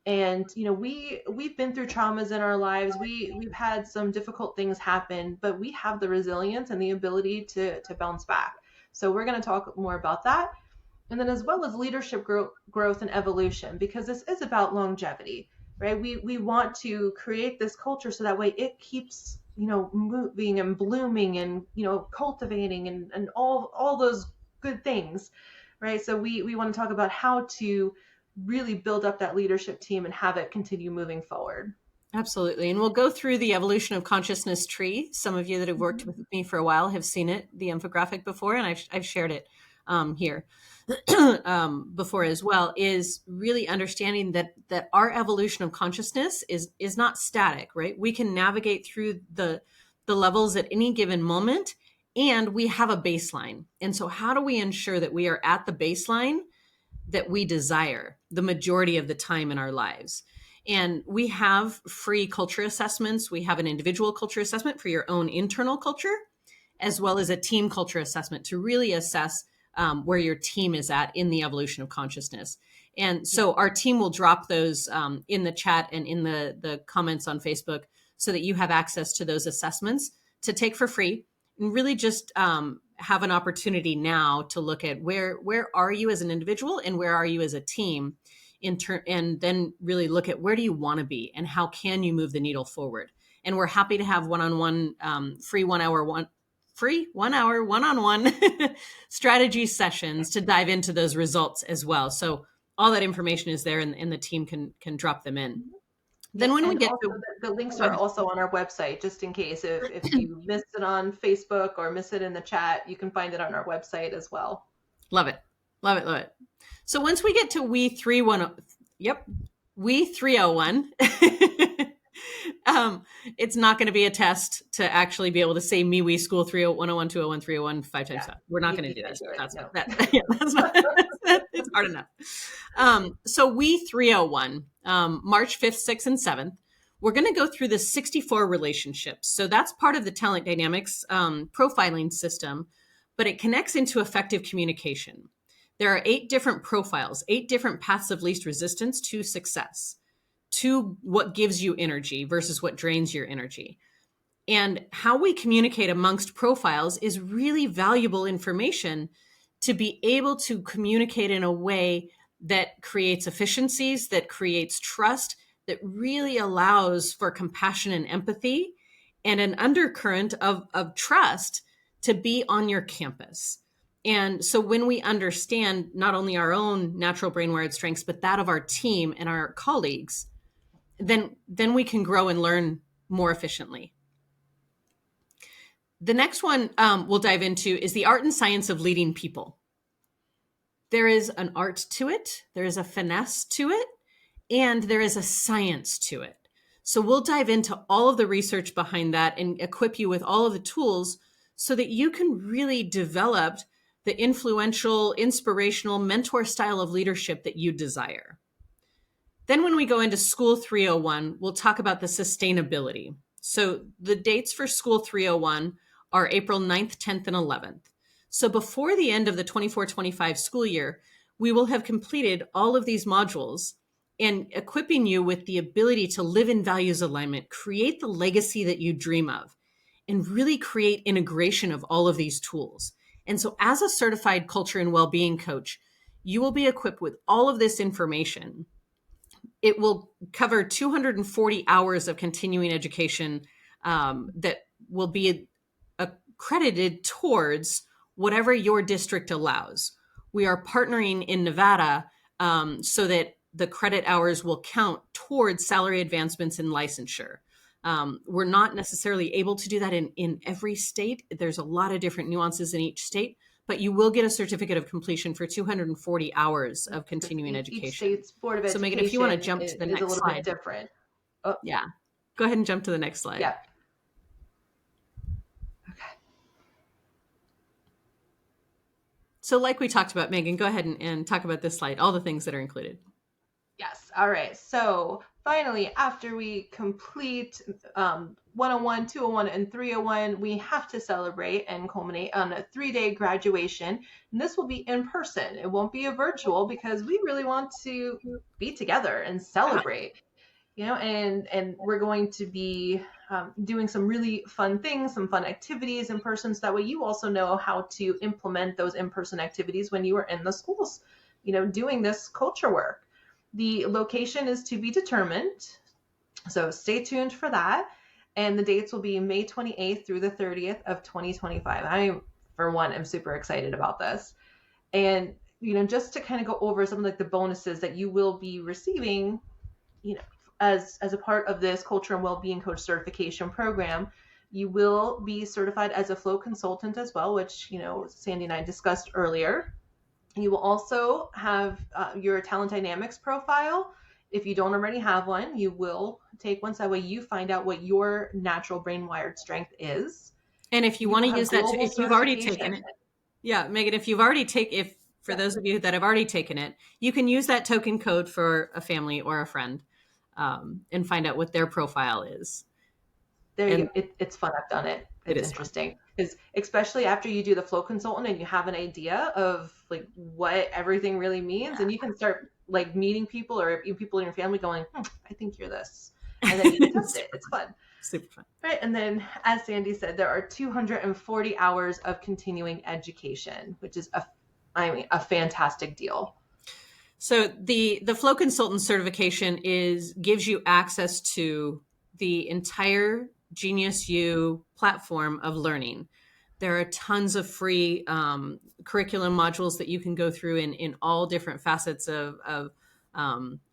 And, we've been through traumas in our lives. We've had some difficult things happen, but we have the resilience and the ability to bounce back. So we're going to talk more about that. And then as well as leadership growth and evolution, because this is about longevity, right? We want to create this culture so that way it keeps, moving and blooming and, cultivating and all those good things, right? So we want to talk about how to really build up that leadership team and have it continue moving forward. Absolutely. And we'll go through the evolution of consciousness tree. Some of you that have worked Mhm. with me for a while have seen it, the infographic before, and I've shared it here before as well, is really understanding that our evolution of consciousness is not static, right? We can navigate through the levels at any given moment, and we have a baseline. And so how do we ensure that we are at the baseline that we desire the majority of the time in our lives? And we have free culture assessments. We have an individual culture assessment for your own internal culture, as well as a team culture assessment to really assess where your team is at in the evolution of consciousness. And Yeah. so our team will drop those in the chat and in the comments on Facebook so that you have access to those assessments to take for free and really just have an opportunity now to look at where are you as an individual and where are you as a team and then really look at where do you want to be and how can you move the needle forward. And we're happy to have one-on-one free 1 hour one-on-one strategy sessions to dive into those results as well. So all that information is there and the team can drop them in. Then Yep. when we And get also to the links are also on our website, just in case if you missed it on Facebook or miss it in the chat, you can find it on our website as well. love it. Love it. Love it. So once we get to we 301, it's not going to be a test to actually be able to say me, we, school 301, 101, 201, 301 5 times Yeah. 5. We're not going to You do can't this. do it. That's No. that's not, it's hard enough. So we 301, March 5th, 6th, and 7th, we're going to go through the 64 relationships. So that's part of the talent dynamics profiling system, but it connects into effective communication. There are 8 different profiles, 8 different paths of least resistance to success, to what gives you energy versus what drains your energy. And how we communicate amongst profiles is really valuable information to be able to communicate in a way that creates efficiencies, that creates trust, that really allows for compassion and empathy and an undercurrent of trust to be on your campus. And so when we understand not only our own natural brain-wired strengths, but that of our team and our colleagues, then we can grow and learn more efficiently. The next one we'll dive into is the art and science of leading people. There is an art to it, there is a finesse to it, and there is a science to it. So we'll dive into all of the research behind that and equip you with all of the tools so that you can really develop the influential, inspirational, mentor style of leadership that you desire. Then when we go into School 301, we'll talk about the sustainability. So the dates for School 301 are April 9th, 10th, and 11th. So before the end of the 24-25 school year, we will have completed all of these modules and equipping you with the ability to live in values alignment, create the legacy that you dream of, and really create integration of all of these tools. And so as a certified culture and well-being coach, you will be equipped with all of this information. It will cover 240 hours of continuing education that will be accredited towards whatever your district allows. We are partnering in Nevada so that the credit hours will count towards salary advancements and licensure. We're not necessarily able to do that in every state. There's a lot of different nuances in each state, but you will get a certificate of completion for 240 hours of continuing Each education. state's board of So Megan, if you want to education jump to the is a next little bit slide. different. Oh, Yeah, go ahead and jump to the next slide. yeah. Okay. So like we talked about, Megan, go ahead and talk about this slide, all the things that are included. Yes. All right. So finally, after we complete 101, 201, and 301, we have to celebrate and culminate on a 3-day graduation. And this will be in person. It won't be a virtual because we really want to be together and celebrate. And we're going to be doing some really fun things, some fun activities in person, so that way you also know how to implement those in-person activities when you are in the schools, doing this culture work. The location is to be determined, so stay tuned for that. And the dates will be May 28th through the 30th of 2025. I, for one, am super excited about this. And, just to kind of go over some of like the bonuses that you will be receiving, as a part of this culture and well-being coach certification program, you will be certified as a flow consultant as well, which, Sandi and I discussed earlier. You will also have your talent dynamics profile. If you don't already have one, you will take one, so that way you find out what your natural brain wired strength is. And if you want to use that, if you've already taken it, yeah, Megan, if you've already taken, for those of you that have already taken it, you can use that token code for a family or a friend, and find out what their profile is. There you go. It's fun. I've done it. It's interesting because especially after you do the flow consultant and you have an idea of like what everything really means, and you can start like meeting people or people in your family going, I think you're this. And then you can test it. It's fun. Super fun. Right. And then, as Sandi said, there are 240 hours of continuing education, which is a fantastic deal. So the flow consultant certification gives you access to the entire Genius U platform of learning. There are tons of free curriculum modules that you can go through in all different facets of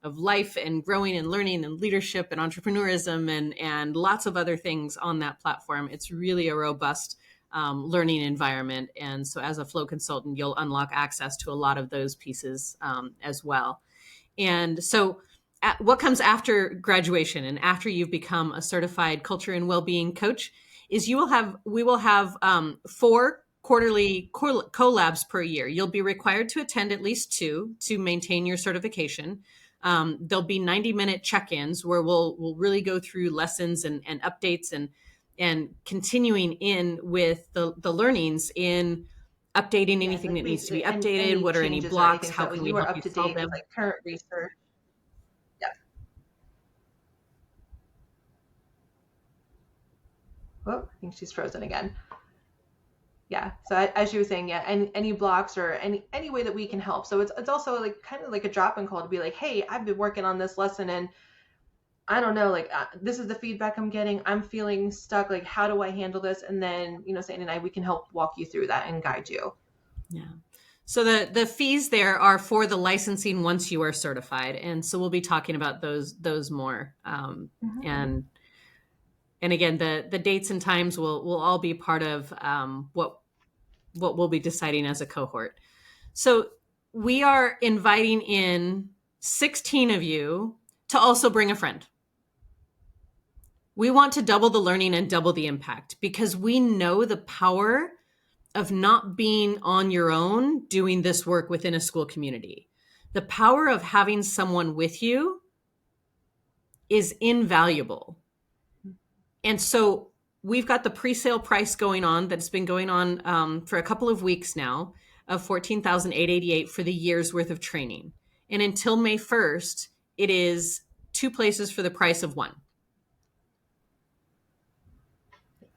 life and growing and learning and leadership and entrepreneurism and lots of other things on that platform. It's really a robust learning environment. And so as a flow consultant, you'll unlock access to a lot of those pieces as well. And so what comes after graduation and after you've become a certified culture and well-being coach is we will have 4 quarterly collabs per year. You'll be required to attend at least 2 to maintain your certification. There'll be 90-minute check-ins where we'll really go through lessons and updates and continuing in with the learnings in updating anything that needs to be updated. What are any blocks? How can we help you solve them? Like current research. Yeah. Oh, I think she's frozen again. Yeah. So as she was saying, yeah, any blocks or any way that we can help. So it's also like kind of like a drop-in call to be like, hey, I've been working on this lesson and I don't know, like this is the feedback I'm getting. I'm feeling stuck. Like, how do I handle this? And then, Sandi and I, we can help walk you through that and guide you. Yeah. So the fees there are for the licensing once you are certified. And so we'll be talking about those more. And again, the dates and times will all be part of what we'll be deciding as a cohort. So we are inviting in 16 of you to also bring a friend. We want to double the learning and double the impact because we know the power of not being on your own doing this work within a school community. The power of having someone with you is invaluable. And so we've got the pre-sale price going on that's been going on for a couple of weeks now of $14,888 for the year's worth of training. And until May 1st, it is 2 places for the price of 1.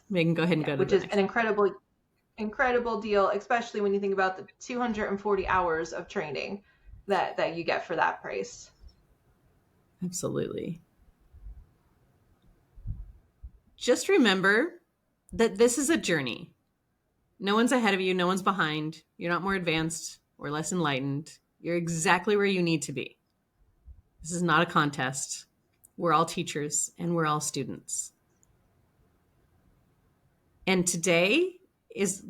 Megan, go ahead and go to which is an incredible deal, especially when you think about the 240 hours of training that you get for that price. Absolutely. Just remember that this is a journey. No one's ahead of you. No one's behind. You're not more advanced or less enlightened. You're exactly where you need to be. This is not a contest. We're all teachers and we're all students. And today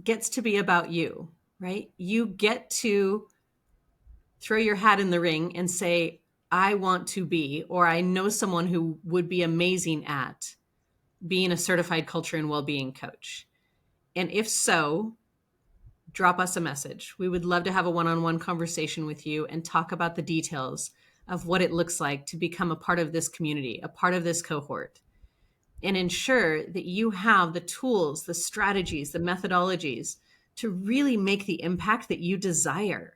gets to be about you, right? You get to throw your hat in the ring and say, I want to be, or I know someone who would be amazing at being a certified culture and well-being coach. And if so, drop us a message. We would love to have a one-on-one conversation with you and talk about the details of what it looks like to become a part of this community, a part of this cohort, and ensure that you have the tools, the strategies, the methodologies to really make the impact that you desire.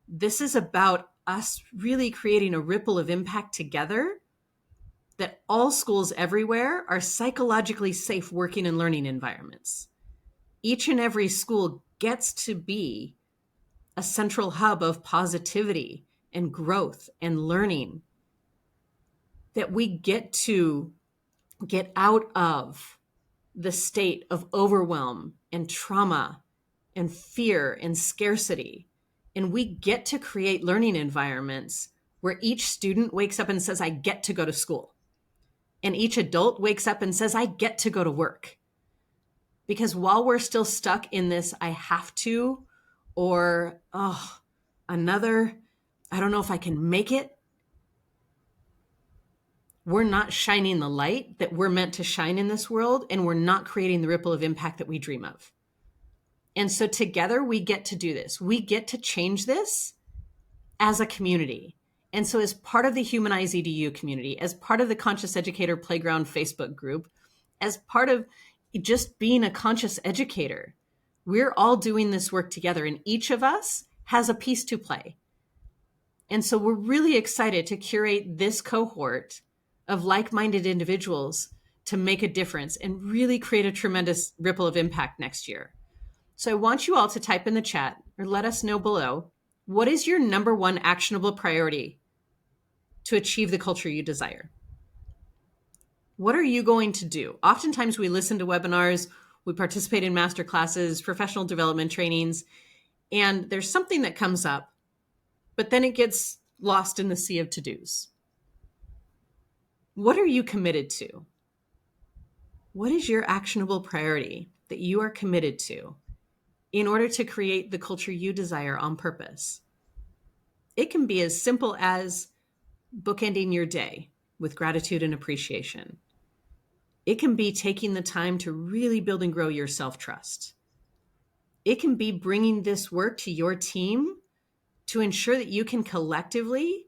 This is about us really creating a ripple of impact together, that all schools everywhere are psychologically safe working and learning environments. Each and every school gets to be a central hub of positivity and growth and learning, that we get to get out of the state of overwhelm and trauma and fear and scarcity. And we get to create learning environments where each student wakes up and says, I get to go to school. And each adult wakes up and says, I get to go to work. Because while we're still stuck in this, I have to, or, oh, another, I don't know if I can make it, we're not shining the light that we're meant to shine in this world, and we're not creating the ripple of impact that we dream of. And so together we get to do this. We get to change this as a community. And so as part of the HumanizEDU community, as part of the Conscious Educator Playground Facebook group, as part of just being a conscious educator, we're all doing this work together, and each of us has a piece to play. And so we're really excited to curate this cohort of like-minded individuals to make a difference and really create a tremendous ripple of impact next year. So I want you all to type in the chat or let us know below, what is your number one actionable priority to achieve the culture you desire? What are you going to do? Oftentimes we listen to webinars, we participate in master classes, professional development trainings, and there's something that comes up, but then it gets lost in the sea of to-dos. What are you committed to? What is your actionable priority that you are committed to in order to create the culture you desire on purpose? It can be as simple as bookending your day with gratitude and appreciation. It can be taking the time to really build and grow your self-trust. It can be bringing this work to your team to ensure that you can collectively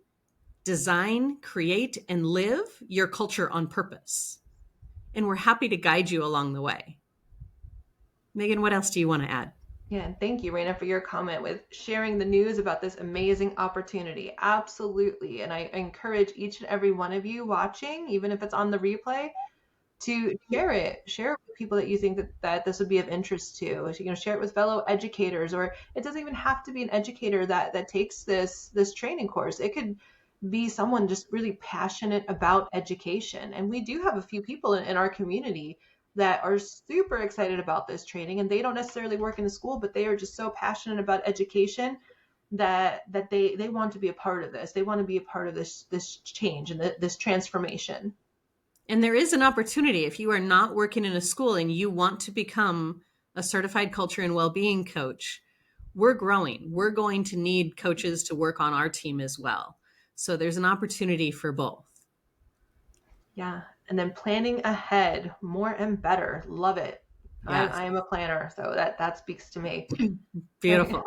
design, create, and live your culture on purpose. And we're happy to guide you along the way. Megan, what else do you want to add? Yeah, and thank you, Raina, for your comment with sharing the news about this amazing opportunity. Absolutely. And I encourage each and every one of you watching, even if it's on the replay, to share it with people that you think that this would be of interest to. Share it with fellow educators, or it doesn't even have to be an educator that takes this training course. It could be someone just really passionate about education. And we do have a few people in our community that are super excited about this training, and they don't necessarily work in the school, but they are just so passionate about education that they want to be a part of this. They want to be a part of this change and this transformation. And there is an opportunity if you are not working in a school and you want to become a certified culture and well-being coach. We're growing. We're going to need coaches to work on our team as well. So there's an opportunity for both. Yeah. And then planning ahead, more and better. Love it. Yes. I am a planner, so that speaks to me. Beautiful.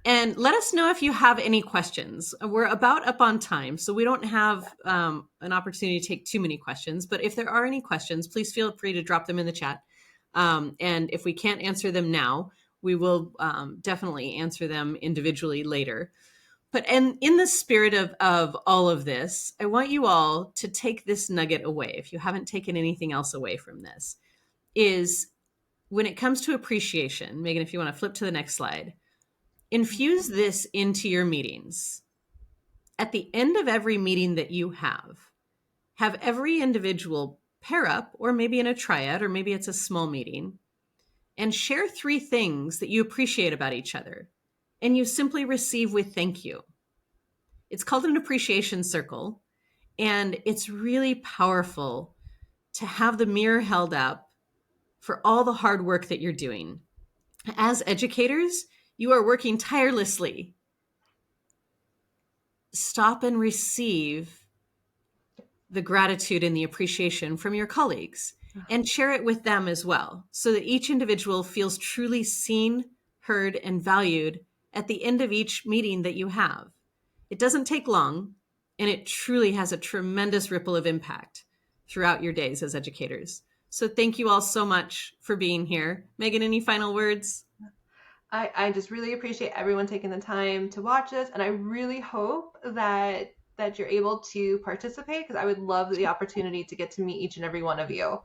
And let us know if you have any questions. We're about up on time, so we don't have an opportunity to take too many questions. But if there are any questions, please feel free to drop them in the chat. And if we can't answer them now, we will definitely answer them individually later. But in the spirit of all of this, I want you all to take this nugget away. If you haven't taken anything else away from this, is when it comes to appreciation, Megan, if you want to flip to the next slide, infuse this into your meetings. At the end of every meeting that you have every individual pair up, or maybe in a triad, or maybe it's a small meeting, and share 3 things that you appreciate about each other. And you simply receive with thank you. It's called an appreciation circle. And it's really powerful to have the mirror held up for all the hard work that you're doing. As educators, you are working tirelessly. Stop and receive the gratitude and the appreciation from your colleagues and share it with them as well, so that each individual feels truly seen, heard, and valued at the end of each meeting that you have. It doesn't take long, and it truly has a tremendous ripple of impact throughout your days as educators. So thank you all so much for being here. Megan, any final words? I just really appreciate everyone taking the time to watch this, and I really hope that you're able to participate, because I would love the opportunity to get to meet each and every one of you.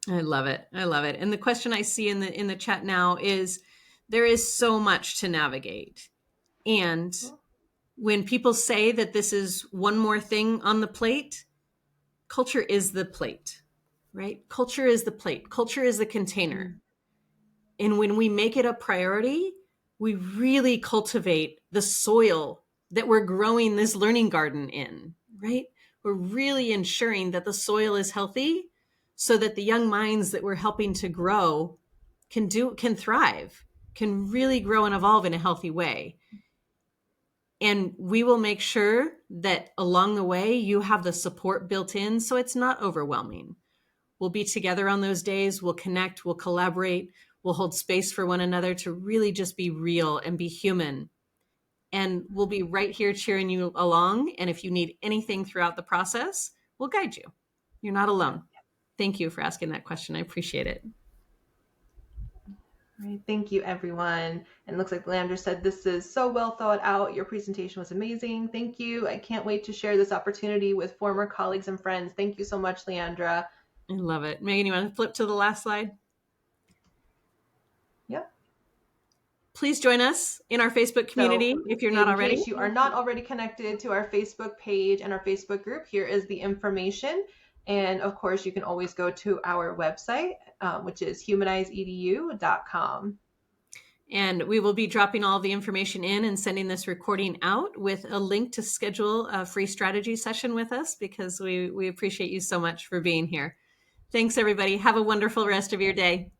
I love it. I love it. And the question I see in the chat now is, there is so much to navigate. And when people say that this is one more thing on the plate, culture is the plate, right? Culture is the plate. Culture is the container. And when we make it a priority, we really cultivate the soil that we're growing this learning garden in, right? We're really ensuring that the soil is healthy so that the young minds that we're helping to grow can thrive, can really grow and evolve in a healthy way. And we will make sure that along the way, you have the support built in so it's not overwhelming. We'll be together on those days. We'll connect, we'll collaborate, we'll hold space for one another to really just be real and be human. And we'll be right here cheering you along. And if you need anything throughout the process, we'll guide you. You're not alone. Thank you for asking that question. I appreciate it. All right, thank you, everyone. And it looks like Leandra said this is so well thought out. Your presentation was amazing. Thank you. I can't wait to share this opportunity with former colleagues and friends. Thank you so much, Leandra. I love it. Megan, you want to flip to the last slide? Yep. Please join us in our Facebook community if you're not already. In case you are not already connected to our Facebook page and our Facebook group, here is the information. And of course, you can always go to our website, which is HumanizEDU.com. And we will be dropping all the information in and sending this recording out with a link to schedule a free strategy session with us, because we appreciate you so much for being here. Thanks, everybody. Have a wonderful rest of your day.